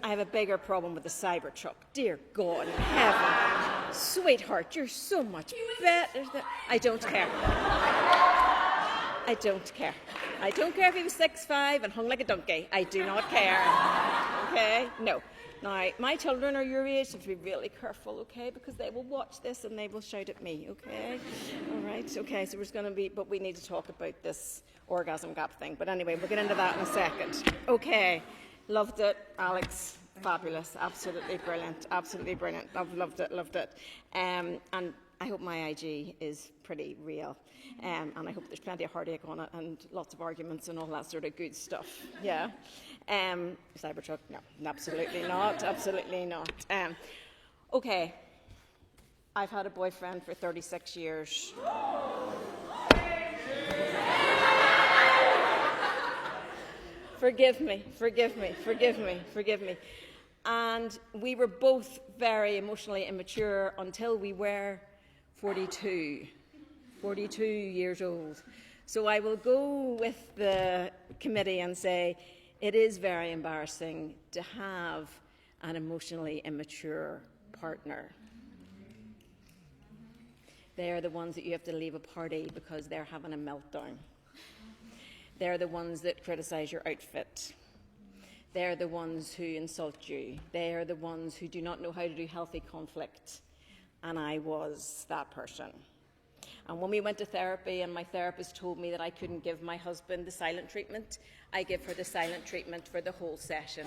I have a bigger problem with the Cybertruck. Dear God in heaven. Sweetheart, you're so much better than... I don't care. I don't care. I don't care if he was 6'5" and hung like a donkey. I do not care. Okay? No. Now, my children are your age, so you have to be really careful, okay? Because they will watch this and they will shout at me, okay? All right, okay, so we're going to be... But we need to talk about this orgasm gap thing. But anyway, we'll get into that in a second. Okay. Loved it, Alex. Fabulous. Absolutely brilliant. Absolutely brilliant. I've loved it, loved it. And I hope my IG is pretty real. And I hope there's plenty of heartache on it and lots of arguments and all that sort of good stuff. Yeah. Cybertruck? No, absolutely not. Absolutely not. Okay. I've had a boyfriend for 36 years. Forgive me, forgive me, forgive me, forgive me. And we were both very emotionally immature until we were 42 years old. So I will go with the committee and say it is very embarrassing to have an emotionally immature partner. They are the ones that you have to leave a party because they're having a meltdown. They're the ones that criticize your outfit. They're the ones who insult you. They're the ones who do not know how to do healthy conflict. And I was that person. And when we went to therapy and my therapist told me that I couldn't give my husband the silent treatment, I give her the silent treatment for the whole session.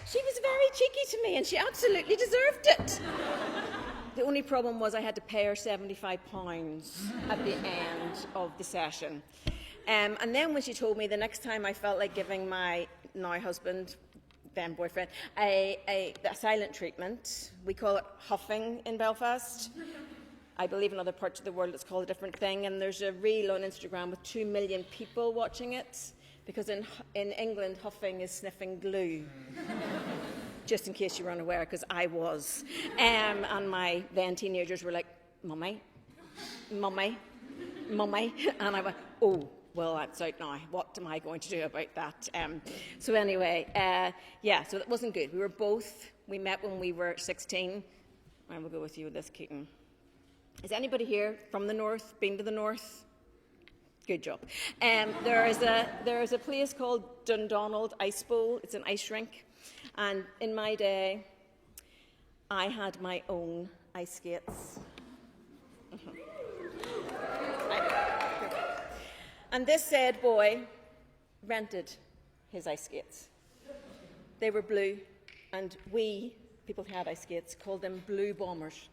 She was very cheeky to me, and she absolutely deserved it. The only problem was I had to pay her £75 at the end of the session. And then when she told me the next time I felt like giving my now husband, then boyfriend, a silent treatment, we call it huffing in Belfast. I believe in other parts of the world it's called a different thing, and there's a reel on Instagram with 2 million people watching it. Because in England, huffing is sniffing glue. Just in case you were unaware, because I was. And my then teenagers were like, Mummy, Mummy, Mummy. And I went, oh, well, that's out now. What am I going to do about that? So anyway, so that wasn't good. We met when we were 16. And we'll go with you with this, Keaton. Is anybody here from the north, been to the north? Good job. There is a place called Dundonald Ice Bowl. It's an ice rink. And in my day, I had my own ice skates. And this said boy rented his ice skates. They were blue, and we, people who had ice skates, called them blue bombers.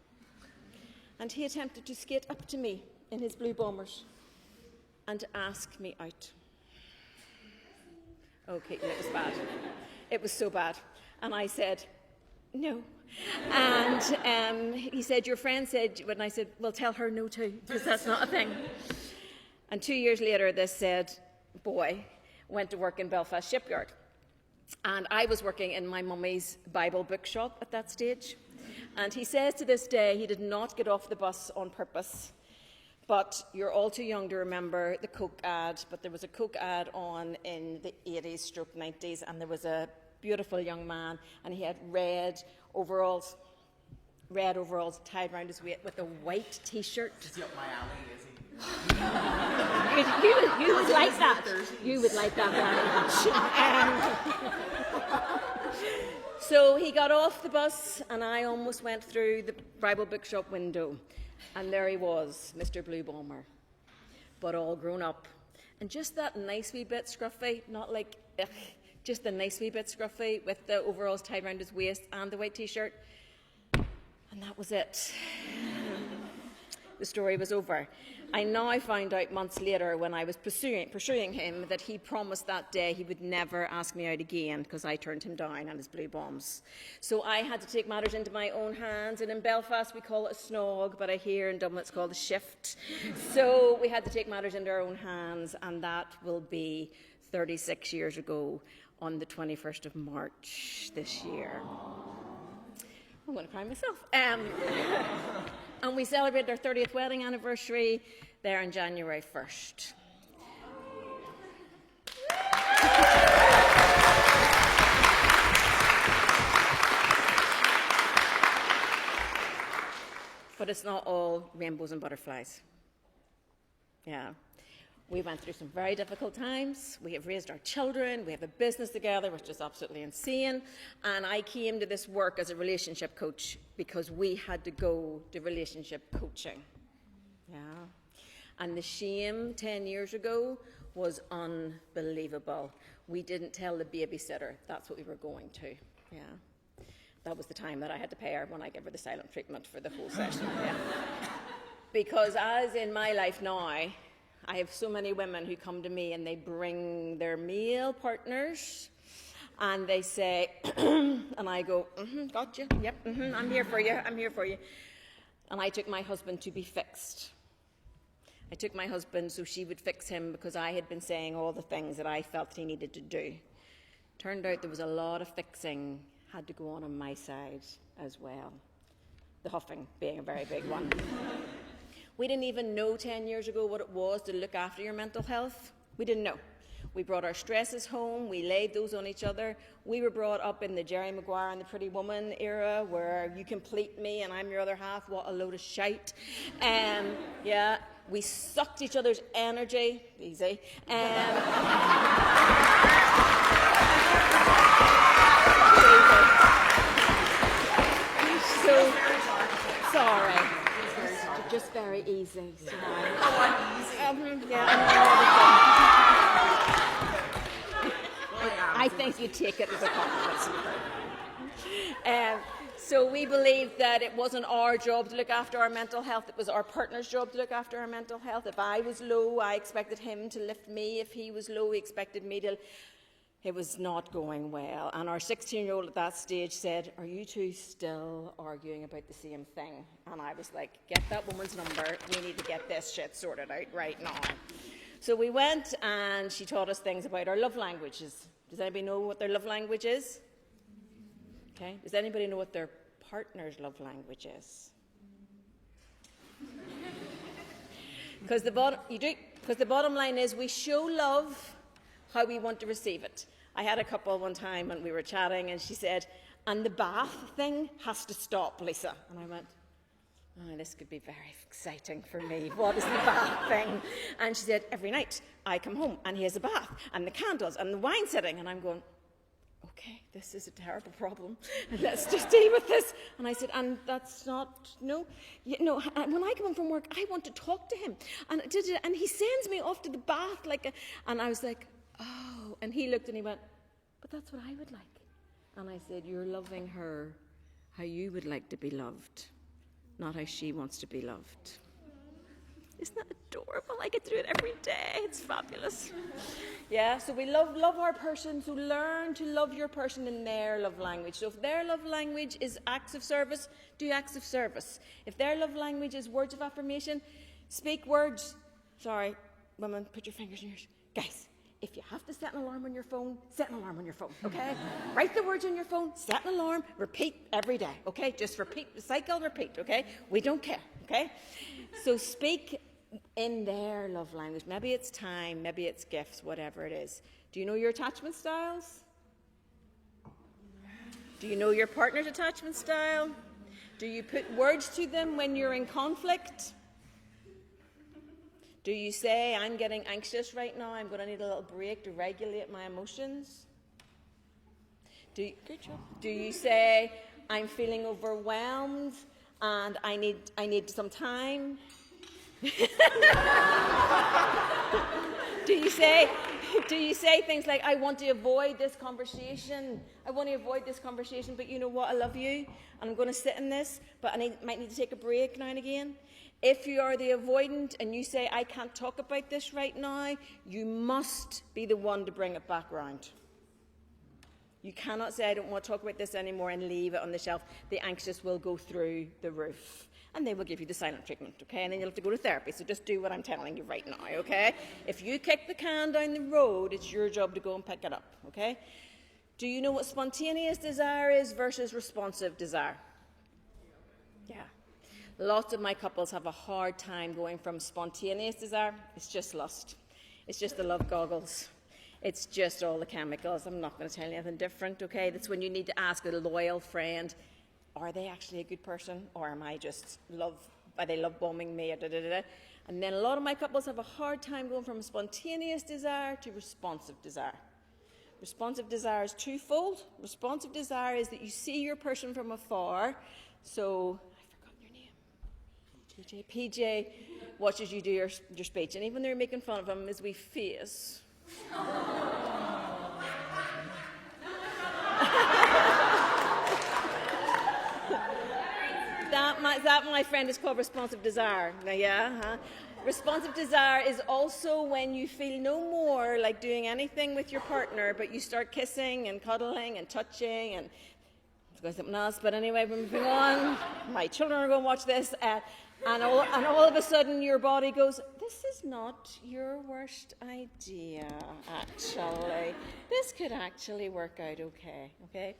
And he attempted to skate up to me in his blue bombers and to ask me out. Okay, it was bad. It was so bad. And I said, no. And he said, your friend said, and I said, well, tell her no too, because that's not a thing. And 2 years later, this said boy went to work in Belfast Shipyard. And I was working in my mummy's Bible bookshop at that stage. And he says to this day, he did not get off the bus on purpose. But you're all too young to remember the Coke ad, but there was a Coke ad on in the 80s/90s, and there was a beautiful young man, and he had red overalls tied around his waist with a white T-shirt. Is he up my alley, is he? You would like that. You would like that very much. So he got off the bus, and I almost went through the Bible bookshop window. And there he was, Mr. Blue Bomber, but all grown up. And just that nice wee bit scruffy, not like, just the nice wee bit scruffy with the overalls tied around his waist and the white T-shirt. And that was it. The story was over. I now found out months later when I was pursuing him that he promised that day he would never ask me out again because I turned him down on his blue bombs. So I had to take matters into my own hands, and in Belfast we call it a snog, but I hear in Dublin it's called a shift. So we had to take matters into our own hands, and that will be 36 years ago on the 21st of March this year. I'm going to cry myself. And we celebrated our 30th wedding anniversary there on January 1st. But it's not all rainbows and butterflies. Yeah. We went through some very difficult times. We have raised our children. We have a business together, which is absolutely insane. And I came to this work as a relationship coach because we had to go to relationship coaching. Yeah. And the shame 10 years ago was unbelievable. We didn't tell the babysitter that's what we were going to. Yeah. That was the time that I had to pay her when I gave her the silent treatment for the whole session. Yeah. Because as in my life now, I have so many women who come to me and they bring their male partners and they say, and I go, gotcha, yep, I'm here for you, I'm here for you. And I took my husband to be fixed. I took my husband so she would fix him because I had been saying all the things that I felt he needed to do. Turned out there was a lot of fixing had to go on my side as well. The huffing being a very big one. We didn't even know 10 years ago what it was to look after your mental health. We didn't know. We brought our stresses home. We laid those on each other. We were brought up in the Jerry Maguire and the Pretty Woman era where you complete me and I'm your other half. What a load of shite. Yeah, we sucked each other's energy. Easy. So, sorry. Just very easy. Sorry. I think you take it as a compliment. So we believed that it wasn't our job to look after our mental health, it was our partner's job to look after our mental health. If I was low, I expected him to lift me. If he was low, he expected me to... It was not going well. And our 16-year-old at that stage said, "Are you two still arguing about the same thing?" And I was like, "Get that woman's number. We need to get this shit sorted out right now." So we went and she taught us things about our love languages. Does anybody know what their love language is? Okay. Does anybody know what their partner's love language is? Because the bottom line is we show love how we want to receive it. I had a couple one time and we were chatting and she said, "And the bath thing has to stop, Lisa." And I went, "Oh, this could be very exciting for me. What is the bath thing?" And she said, "Every night I come home and he has a bath and the candles and the wine setting." And I'm going, "Okay, this is a terrible problem. Let's just deal with this." And I said, "And that's not, no, when I come home from work, I want to talk to him. And he sends me off to the bath and I was like, "Oh," and he looked and he went, "But that's what I would like." And I said, "You're loving her how you would like to be loved, not how she wants to be loved." Isn't that adorable? I get to do it every day. It's fabulous. Yeah, so we love our person, so learn to love your person in their love language. So if their love language is acts of service, do acts of service. If their love language is words of affirmation, speak words. Sorry, women, put your fingers in yours. Guys, if you have to set an alarm on your phone, set an alarm on your phone, okay? Write the words on your phone, set an alarm, repeat every day, okay? Just repeat, cycle, repeat, okay? We don't care, okay? So speak in their love language. Maybe it's time, maybe it's gifts, whatever it is. Do you know your attachment styles? Do you know your partner's attachment style? Do you put words to them when you're in conflict? Do you say, "I'm getting anxious right now, I'm going to need a little break to regulate my emotions"? Good job. Do you say, "I'm feeling overwhelmed and I need some time"? Do you say things like, "I want to avoid this conversation. I want to avoid this conversation, but you know what? I love you and I'm going to sit in this, but I might need to take a break now and again"? If you are the avoidant and you say, "I can't talk about this right now," you must be the one to bring it back around. You cannot say, "I don't want to talk about this anymore," and leave it on the shelf. The anxious will go through the roof. And they will give you the silent treatment, okay? And then you'll have to go to therapy. So just do what I'm telling you right now, okay? If you kick the can down the road, it's your job to go and pick it up, okay? Do you know what spontaneous desire is versus responsive desire? Yeah. Lots of my couples have a hard time going from spontaneous desire, it's just lust. It's just the love goggles. It's just all the chemicals. I'm not going to tell you anything different, okay? That's when you need to ask a loyal friend, are they actually a good person? Or am I just are they love bombing me? Or da, da, da, da. And then a lot of my couples have a hard time going from spontaneous desire to responsive desire. Responsive desire is twofold. Responsive desire is that you see your person from afar. So, I've forgotten your name. PJ watches you do your speech. And even though you're making fun of him, his wee face. that, my friend, is called responsive desire. Now, yeah, huh? Responsive desire is also when you feel no more like doing anything with your partner, but you start kissing and cuddling and touching and something else. But anyway, we're moving on. My children are going to watch this. And all of a sudden your body goes, this is not your worst idea, actually. This could actually work out okay?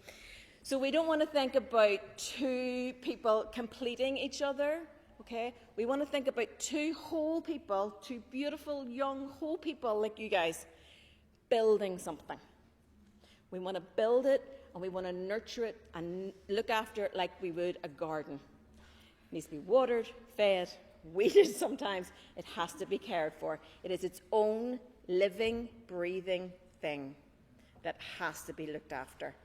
So we don't want to think about two people completing each other, okay? We want to think about two whole people, two beautiful, young, whole people like you guys, building something. We want to build it, and we want to nurture it and look after it like we would a garden. It needs to be watered, fed, weeded sometimes. It has to be cared for. It is its own living, breathing thing that has to be looked after.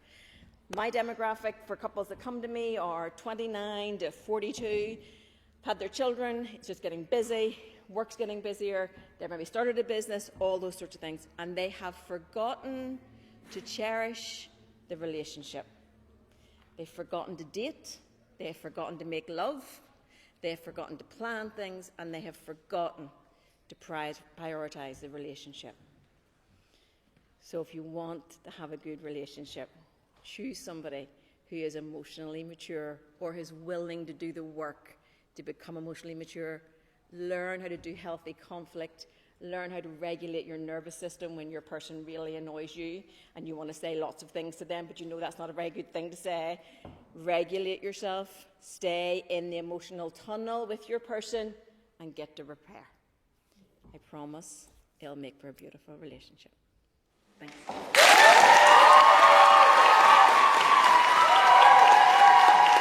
My demographic for couples that come to me are 29 to 42, had their children, it's just getting busy, work's getting busier, they've maybe started a business, all those sorts of things, and they have forgotten to cherish the relationship. They've forgotten to date, they have forgotten to make love, they have forgotten to plan things, and they have forgotten to prioritize the relationship. So if you want to have a good relationship, choose somebody who is emotionally mature or who's willing to do the work to become emotionally mature. Learn how to do healthy conflict. Learn how to regulate your nervous system when your person really annoys you and you want to say lots of things to them, but you know that's not a very good thing to say. Regulate yourself. Stay in the emotional tunnel with your person and get to repair. I promise it'll make for a beautiful relationship. Thanks.